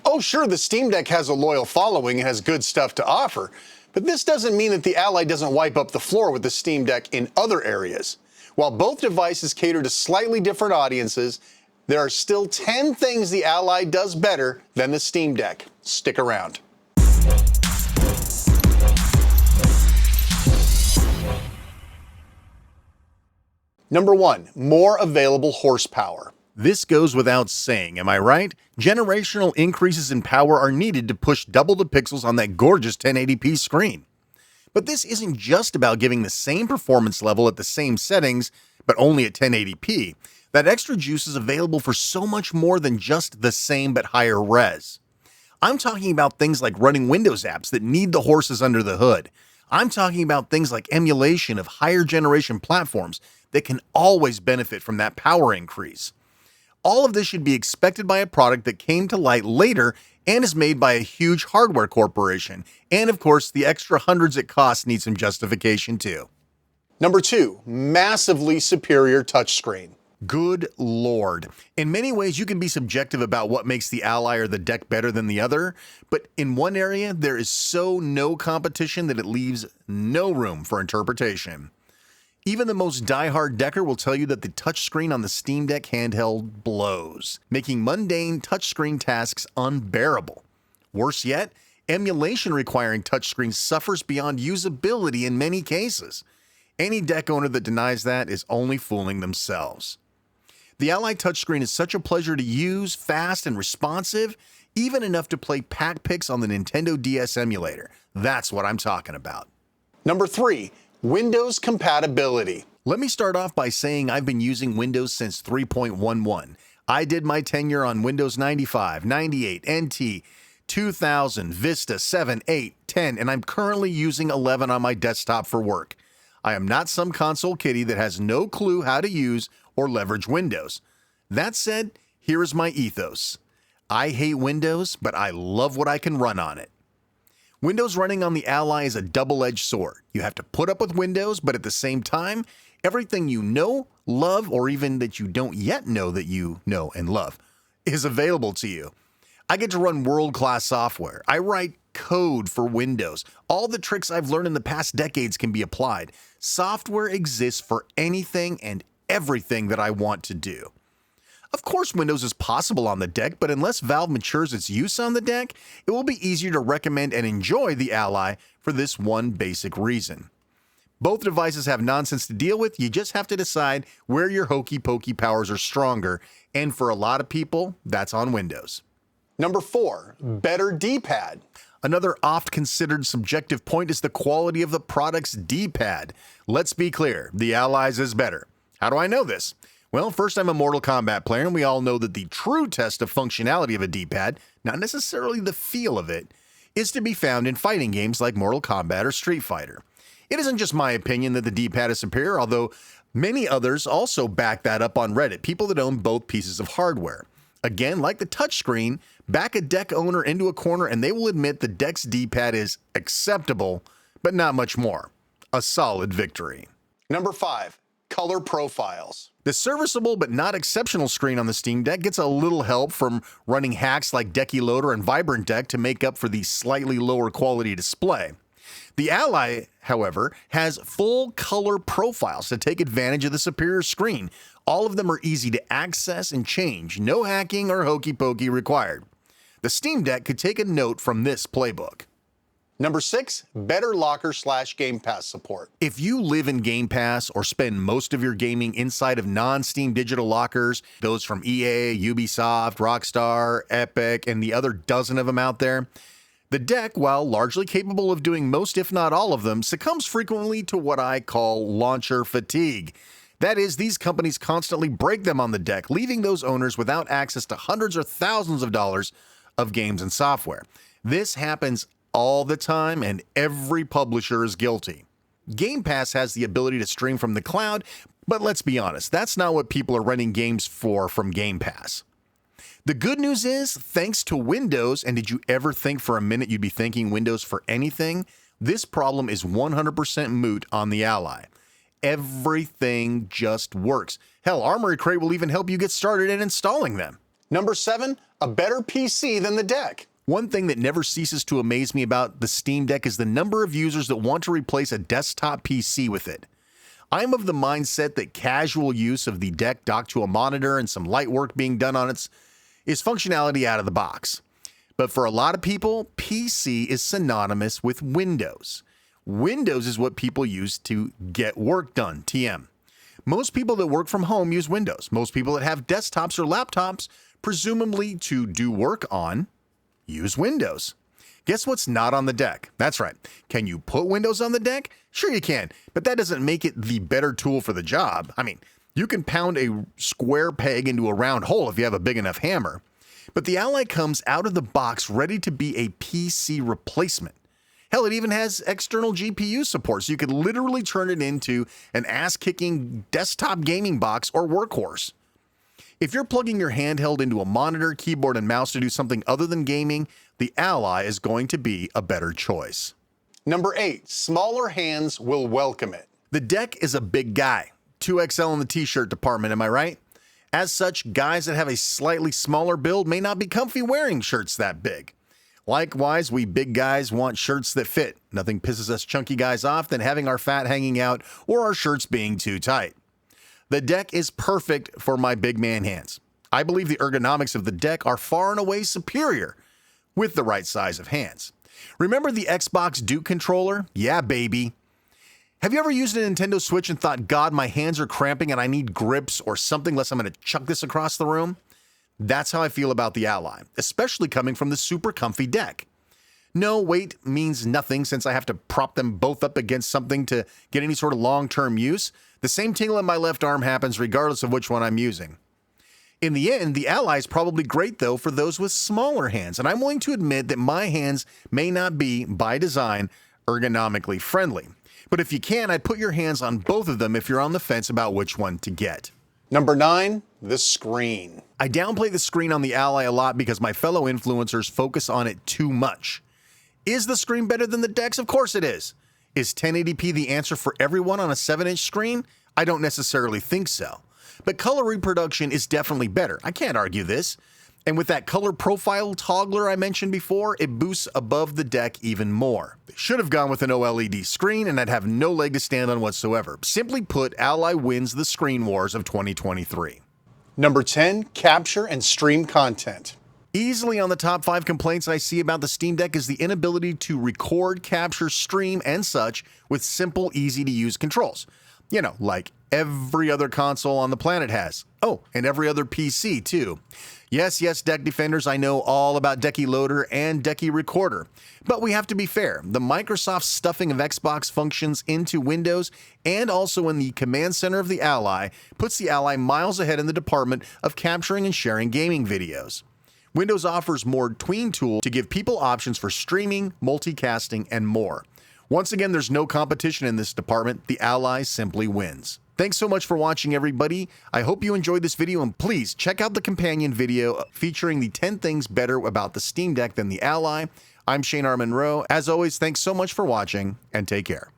Oh, sure, the Steam Deck has a loyal following and has good stuff to offer, but this doesn't mean that the Ally doesn't wipe up the floor with the Steam Deck in other areas. While both devices cater to slightly different audiences, there are still 10 things the Ally does better than the Steam Deck. Stick around. Number 1, more available horsepower. This goes without saying, am I right? Generational increases in power are needed to push double the pixels on that gorgeous 1080p screen. But this isn't just about giving the same performance level at the same settings, but only at 1080p. That extra juice is available for so much more than just the same but higher res. I'm talking about things like running Windows apps that need the horses under the hood. I'm talking about things like emulation of higher generation platforms that can always benefit from that power increase. All of this should be expected by a product that came to light later and is made by a huge hardware corporation. And of course, the extra hundreds it costs need some justification too. Number 2, massively superior touchscreen. Good Lord. In many ways, you can be subjective about what makes the Ally or the deck better than the other, but in one area, there is so no competition that it leaves no room for interpretation. Even the most diehard decker will tell you that the touchscreen on the Steam Deck handheld blows, making mundane touchscreen tasks unbearable. Worse yet, emulation requiring touchscreens suffers beyond usability in many cases. Any deck owner that denies that is only fooling themselves. The Ally touchscreen is such a pleasure to use, fast and responsive, even enough to play pack picks on the Nintendo DS emulator. That's what I'm talking about. Number 3, Windows compatibility. Let me start off by saying I've been using Windows since 3.11. I did my tenure on Windows 95, 98, NT, 2000, Vista, 7, 8, 10, and I'm currently using 11 on my desktop for work. I am not some console kiddie that has no clue how to use or leverage Windows. That said, here is my ethos. I hate Windows, but I love what I can run on it. Windows running on the Ally is a double-edged sword. You have to put up with Windows, but at the same time, everything you know, love, or even that you don't yet know that you know and love is available to you. I get to run world-class software. I write code for Windows. All the tricks I've learned in the past decades can be applied. Software exists for anything and everything that I want to do. Of course, Windows is possible on the deck, but unless Valve matures its use on the deck, it will be easier to recommend and enjoy the Ally for this one basic reason. Both devices have nonsense to deal with. You just have to decide where your hokey-pokey powers are stronger, and for a lot of people, that's on Windows. Number 4, better Dpad. Another oft-considered subjective point is the quality of the product's Dpad. Let's be clear, the Ally's is better. How do I know this? Well, first, I'm a Mortal Kombat player, and we all know that the true test of functionality of a D-pad, not necessarily the feel of it, is to be found in fighting games like Mortal Kombat or Street Fighter. It isn't just my opinion that the D-pad is superior, although many others also back that up on Reddit, people that own both pieces of hardware. Again, like the touchscreen, back a deck owner into a corner and they will admit the deck's D-pad is acceptable, but not much more. A solid victory. Number 5, color profiles. The serviceable but not exceptional screen on the Steam Deck gets a little help from running hacks like Decky Loader and Vibrant Deck to make up for the slightly lower quality display. The Ally, however, has full color profiles to take advantage of the superior screen. All of them are easy to access and change, no hacking or hokey-pokey required. The Steam Deck could take a note from this playbook. Number 6, better locker/Game Pass support. If you live in Game Pass or spend most of your gaming inside of non-Steam digital lockers, those from EA, Ubisoft, Rockstar, Epic, and the other dozen of them out there, the deck, while largely capable of doing most if not all of them, succumbs frequently to what I call launcher fatigue. That is, these companies constantly break them on the deck, leaving those owners without access to hundreds or thousands of dollars of games and software. This happens all the time, and every publisher is guilty. Game Pass has the ability to stream from the cloud, but let's be honest, that's not what people are renting games for from Game Pass. The good news is, thanks to Windows, and did you ever think for a minute you'd be thanking Windows for anything? This problem is 100% moot on the Ally. Everything just works. Hell, Armory Crate will even help you get started in installing them. Number 7, a better PC than the Deck. One thing that never ceases to amaze me about the Steam Deck is the number of users that want to replace a desktop PC with it. I'm of the mindset that casual use of the Deck docked to a monitor and some light work being done on it is functionality out of the box. But for a lot of people, PC is synonymous with Windows. Windows is what people use to get work done, TM. Most people that work from home use Windows. Most people that have desktops or laptops, presumably to do work on, use Windows. Guess what's not on the Deck? That's right. Can you put Windows on the Deck? Sure you can, but that doesn't make it the better tool for the job. I mean, you can pound a square peg into a round hole if you have a big enough hammer. But the Ally comes out of the box ready to be a PC replacement. Hell, it even has external GPU support, so you could literally turn it into an ass-kicking desktop gaming box or workhorse. If you're plugging your handheld into a monitor, keyboard, and mouse to do something other than gaming, the Ally is going to be a better choice. Number 8, smaller hands will welcome it. The Deck is a big guy, 2XL in the t-shirt department, am I right? As such, guys that have a slightly smaller build may not be comfy wearing shirts that big. Likewise, we big guys want shirts that fit. Nothing pisses us chunky guys off than having our fat hanging out or our shirts being too tight. The Deck is perfect for my big man hands. I believe the ergonomics of the Deck are far and away superior with the right size of hands. Remember the Xbox Duke controller? Yeah, baby. Have you ever used a Nintendo Switch and thought, God, my hands are cramping and I need grips or something unless I'm going to chuck this across the room? That's how I feel about the Ally, especially coming from the super comfy Deck. No, weight means nothing since I have to prop them both up against something to get any sort of long-term use. The same tingle in my left arm happens regardless of which one I'm using. In the end, the Ally is probably great though for those with smaller hands, and I'm willing to admit that my hands may not be, by design, ergonomically friendly. But if you can, I'd put your hands on both of them if you're on the fence about which one to get. Number 9, the screen. I downplay the screen on the Ally a lot because my fellow influencers focus on it too much. Is the screen better than the Decks? Of course it is. Is 1080p the answer for everyone on a 7-inch screen? I don't necessarily think so. But color reproduction is definitely better. I can't argue this. And with that color profile toggler I mentioned before, it boosts above the Deck even more. They should have gone with an OLED screen and I'd have no leg to stand on whatsoever. Simply put, Ally wins the screen wars of 2023. Number 10, capture and stream content. Easily on the top 5 complaints I see about the Steam Deck is the inability to record, capture, stream, and such with simple, easy-to-use controls. You know, like every other console on the planet has. Oh, and every other PC too. Yes, Deck Defenders, I know all about Decky Loader and Decky Recorder. But we have to be fair. The Microsoft stuffing of Xbox functions into Windows and also in the command center of the Ally puts the Ally miles ahead in the department of capturing and sharing gaming videos. Windows offers more tween tools to give people options for streaming, multicasting, and more. Once again, there's no competition in this department. The Ally simply wins. Thanks so much for watching, everybody. I hope you enjoyed this video, and please check out the companion video featuring the 10 things better about the Steam Deck than the Ally. I'm Shane R. Monroe. As always, thanks so much for watching, and take care.